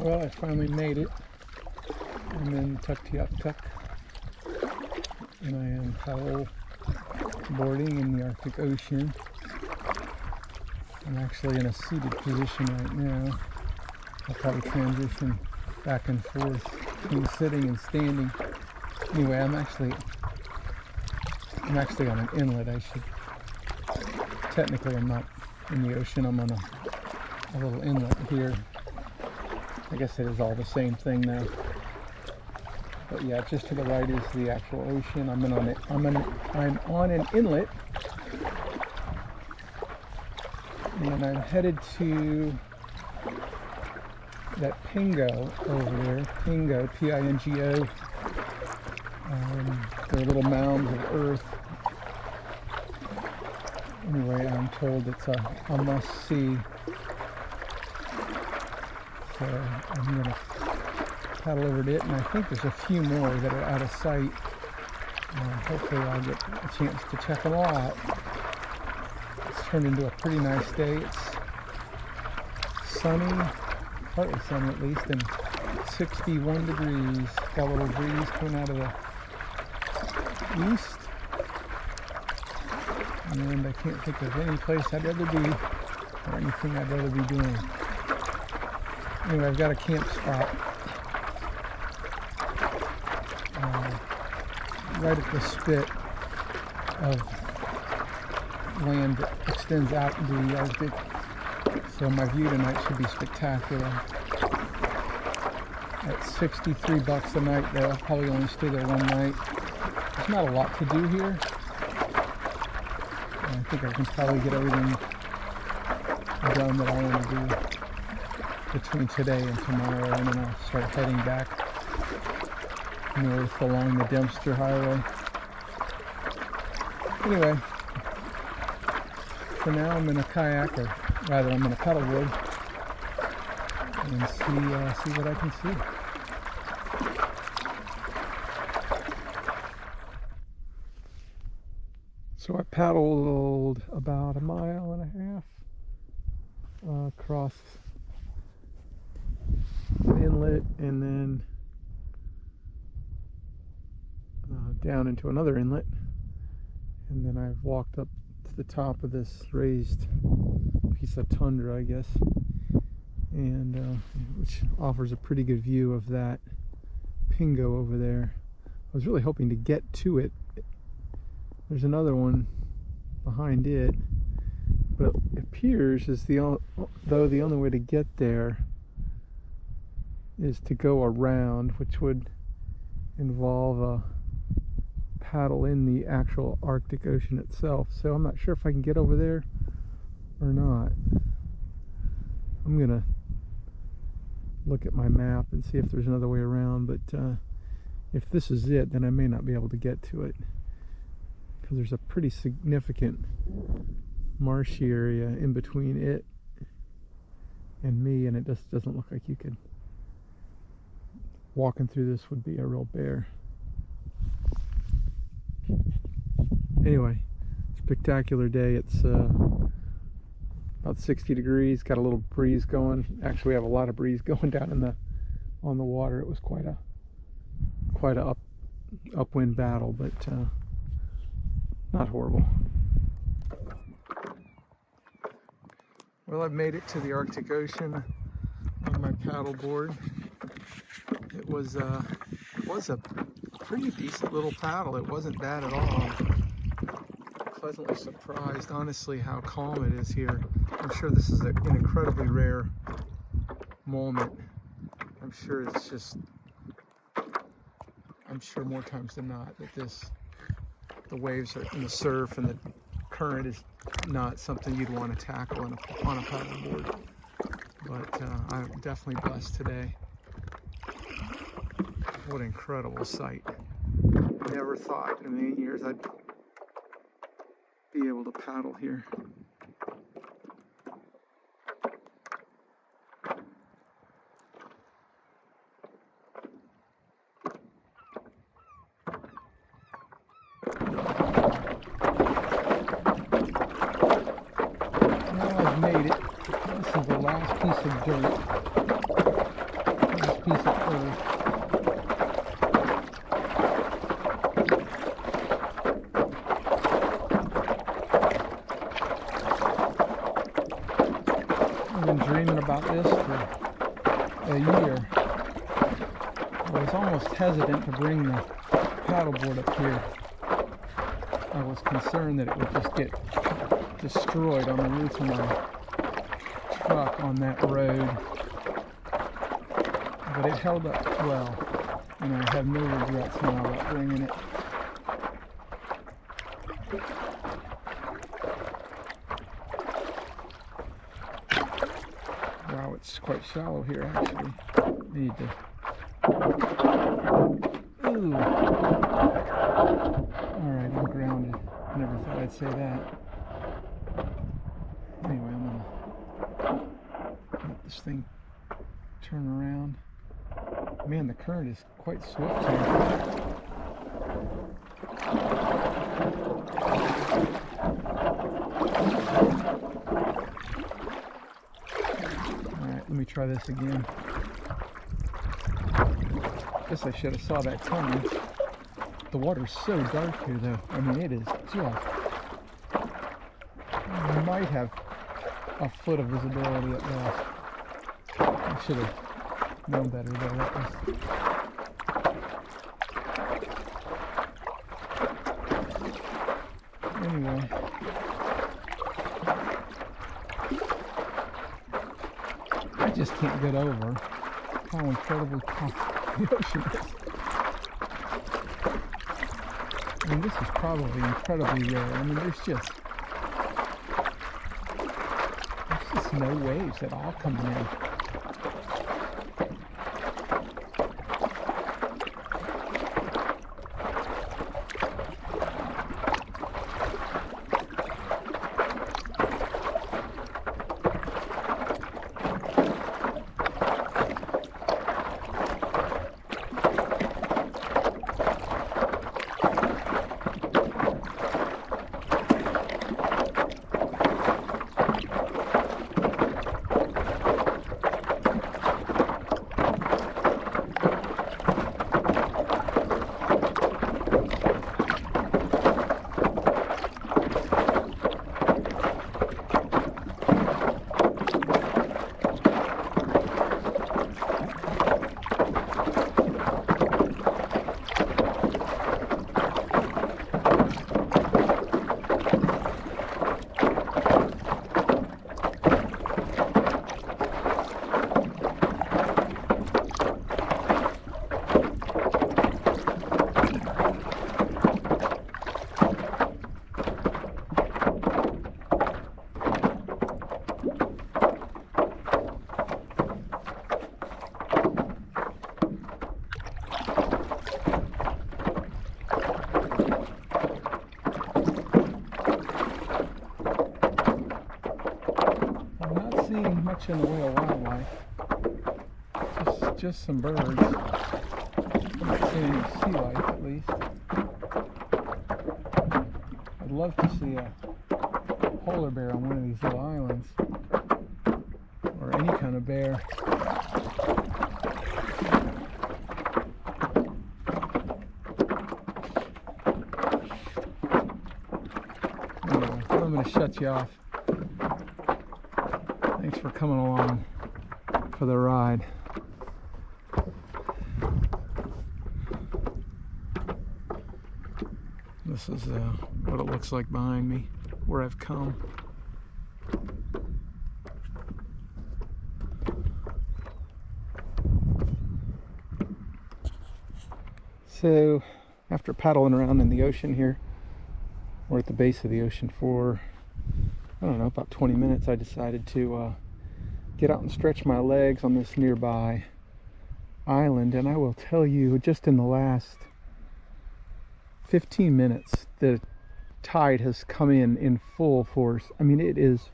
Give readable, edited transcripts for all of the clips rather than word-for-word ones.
Well, I finally made it. I'm in Tuktoyaktuk, and I am paddle boarding in the Arctic Ocean. I'm actually in a seated position right now. I'll probably transition back and forth between sitting and standing. Anyway, I'm actually on an inlet. Technically I'm not in the ocean. I'm on a little inlet here. I guess it is all the same thing now. But yeah, just to the right is the actual ocean. I'm on an inlet, and I'm headed to that Pingo over there. Pingo, P-I-N-G-O. They're little mounds of earth. Anyway, I'm told it's a must-see. So I'm going to paddle over to it, and I think there's a few more that are out of sight. Hopefully I'll get a chance to check them all out. It's turned into a pretty nice day. It's sunny, partly sunny at least, and 61 degrees. Got a little breeze coming out of the east. And I can't think of any place I'd rather be, or anything I'd rather be doing. Anyway, I've got a camp spot right at the spit of land that extends out into the Arctic. So my view tonight should be spectacular. At $63 a night though, I'll probably only stay there one night. There's not a lot to do here. I think I can probably get everything done that I want to do between today and tomorrow, and then I'll start heading back north along the Dempster Highway. Anyway, for now I'm in a kayak, or rather I'm in a paddleboard, and see what I can see. So I paddled about 1.5 miles across an inlet, and then down into another inlet, and then I've walked up to the top of this raised piece of tundra, I guess, and which offers a pretty good view of that Pingo over there. I was really hoping to get to it. There's another one behind it, but it appears as though the only way to get there is to go around, which would involve a paddle in the actual Arctic Ocean itself. So I'm not sure if I can get over there or not. I'm gonna look at my map and see if there's another way around, but if this is it, then I may not be able to get to it, because there's a pretty significant marshy area in between it and me, and it just doesn't look like you could, walking through this would be a real bear. Anyway, spectacular day. It's about 60 degrees, got a little breeze going. Actually, we have a lot of breeze going down on the water. It was quite a upwind battle, but not horrible. Well, I've made it to the Arctic Ocean on my paddleboard. It was a pretty decent little paddle. It wasn't bad at all. Pleasantly surprised, honestly, how calm it is here. I'm sure this is an incredibly rare moment. I'm sure more times than not that the waves are in the surf, and the current is not something you'd want to tackle on a paddleboard. But I'm definitely blessed today. What an incredible sight. Never thought in a million years I'd be able to paddle here. Now I've made it. This is the last piece of dirt I've been dreaming about this for a year. I was almost hesitant to bring the paddleboard up here. I was concerned that it would just get destroyed on the roof of my truck on that road. But it held up well, and I have no regrets now about bringing it. Wow, it's quite shallow here actually. I need to... Ooh. Alright, I'm grounded. I never thought I'd say that. Anyway, I'm gonna let this thing turn around. Man, the current is quite swift here. Alright, let me try this again. Guess I should have saw that coming. The water's so dark here though. I mean, it is just... I might have a foot of visibility at best. I should have known better though. That was... Anyway. I just can't get over how incredibly calm the ocean is. I mean, this is probably incredibly rare. I mean, there's just no waves at all coming in. Much in the way of wildlife, just some birds. I'm not seeing any sea life at least. I'd love to see a polar bear on one of these little islands, or any kind of bear. Anyway, I'm going to shut you off. Thanks for coming along for the ride. This is what it looks like behind me, where I've come. So, after paddling around in the ocean here, we're at the base of the ocean for, I don't know, about 20 minutes, I decided to get out and stretch my legs on this nearby island. And I will tell you, just in the last 15 minutes, the tide has come in full force. I mean, it is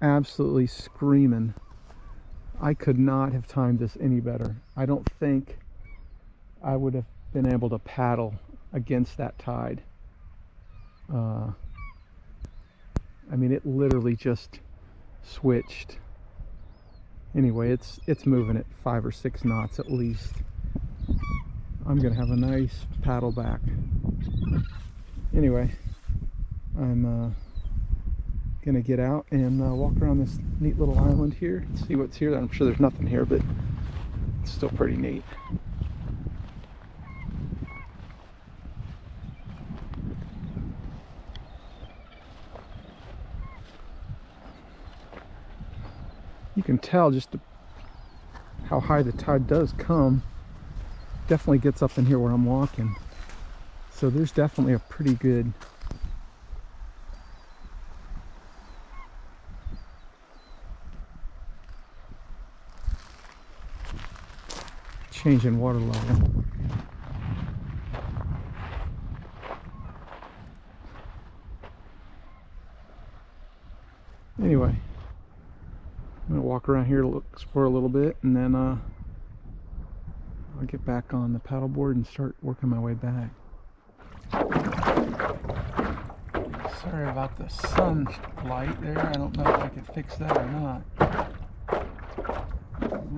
absolutely screaming. I could not have timed this any better. I don't think I would have been able to paddle against that tide. I mean, it literally just switched. Anyway, it's moving at 5 or 6 knots at least. I'm gonna have a nice paddle back. Anyway, I'm gonna get out and walk around this neat little island here and see what's here. I'm sure there's nothing here, but it's still pretty neat. You can tell just how high the tide does come. Definitely gets up in here where I'm walking. So there's definitely a pretty good change in water level. Anyway, I'm gonna walk around here to explore a little bit, and then I'll get back on the paddleboard and start working my way back. Sorry about the sunlight there. I don't know if I could fix that or not.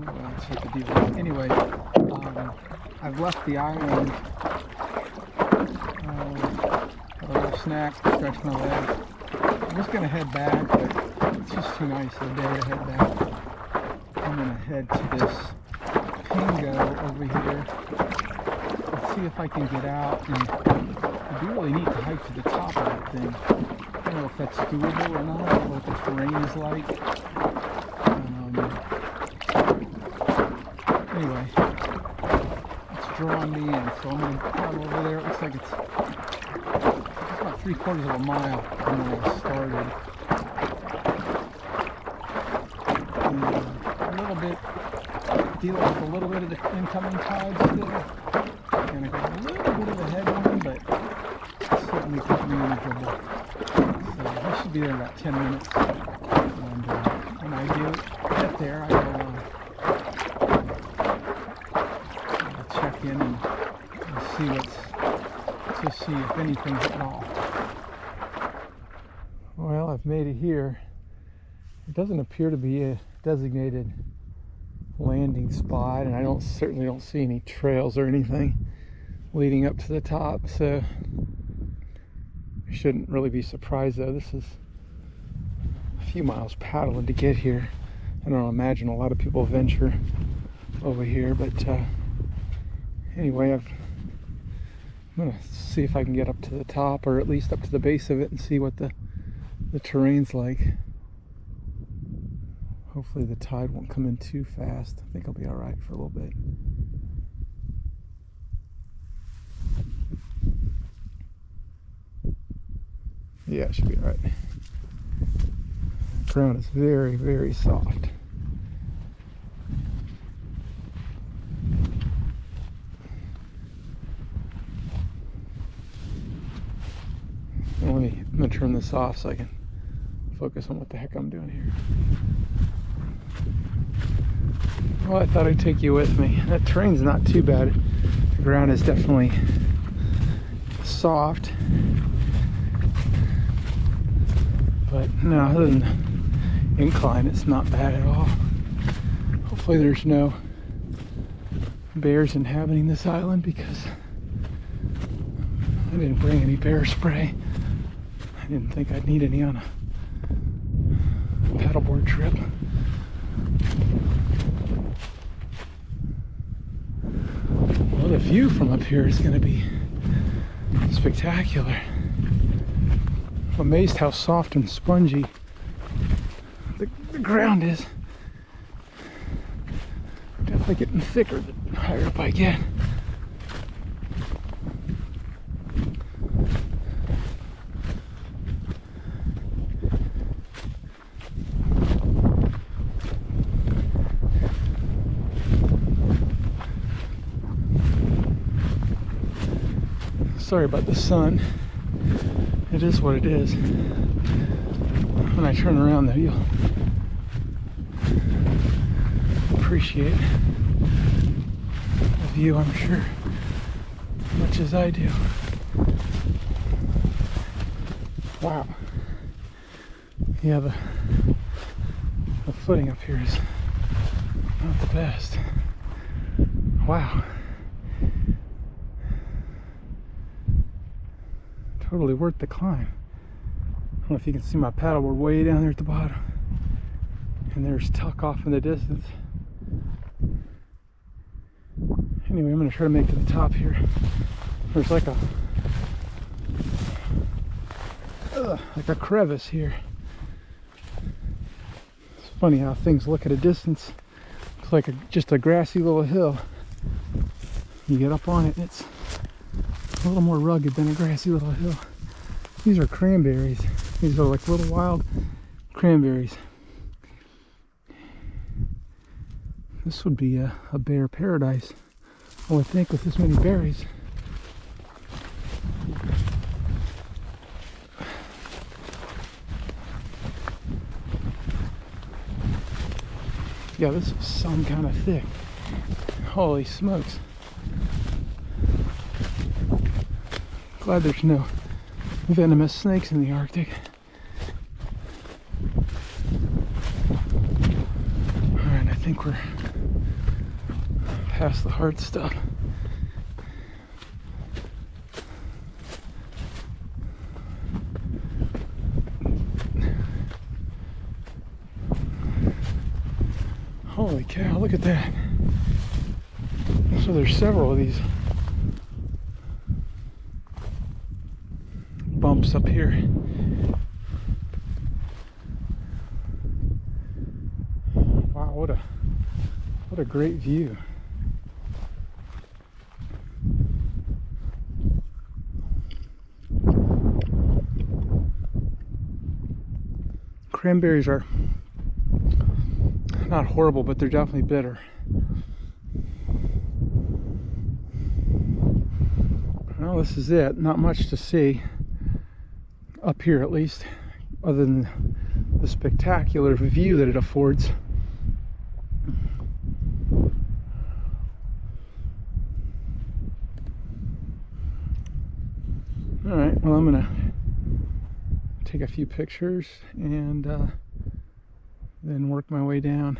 Let's hit the deal. Anyway, I've left the island. Got a little snack, stretch my legs. I'm just gonna head back, but it's just too nice a day to head back. I'm gonna head to this Pingo over here. Let's see if I can get out, and it'd be really neat to hike to the top of that thing. I don't know if that's doable or not. I don't know what the terrain is like. Anyway, it's drawing me in, so I'm going to paddle over there. It looks like it's about 3/4 of a mile from where I started. And a little bit, dealing with a little bit of the incoming tide still. And I got a little bit of a headwind, but it's certainly quite manageable. So I should be there in about 10 minutes. And when I do get there, I will check in and see to see if anything's at all. Well, I've made it here. It doesn't appear to be a designated landing spot, and I certainly don't see any trails or anything leading up to the top, so I shouldn't really be surprised though. This is a few miles paddling to get here. I don't imagine a lot of people venture over here, but anyway, I'm gonna see if I can get up to the top, or at least up to the base of it, and see what the terrain's like. Hopefully the tide won't come in too fast. I think I'll be all right for a little bit. Yeah, it should be all right. The ground is very, very soft. I'm gonna turn this off so I can focus on what the heck I'm doing here. Well, I thought I'd take you with me. That terrain's not too bad. The ground is definitely soft, but no, other than the incline, it's not bad at all. Hopefully there's no bears inhabiting this island, because I didn't bring any bear spray. I didn't think I'd need any on a paddleboard trip. Well, the view from up here is going to be spectacular. I'm amazed how soft and spongy the ground is. Definitely getting thicker the higher up I get. Sorry about the sun. It is what it is. When I turn around though, you'll appreciate the view, I'm sure, as much as I do. Wow. Yeah, the footing up here is not the best. Wow. Totally worth the climb. don't know if you can see my paddle, we're way down there at the bottom. And there's Tuck off in the distance. Anyway, I'm going to try to make it to the top here. There's like a crevice here. It's funny how things look at a distance. It's like just a grassy little hill. You get up on it and it's a little more rugged than a grassy little hill. These are cranberries. These are like little wild cranberries. This would be a bear paradise, I would think, with this many berries. Yeah, this is some kind of thick. Holy smokes. Glad there's no venomous snakes in the Arctic. Alright, I think we're past the hard stuff. Holy cow, look at that. So there's several of these bumps up here. Wow, what a great view. Cranberries are not horrible, but they're definitely bitter. Well, this is it. Not much to see up here, at least, other than the spectacular view that it affords. All right, well, I'm gonna take a few pictures and then work my way down.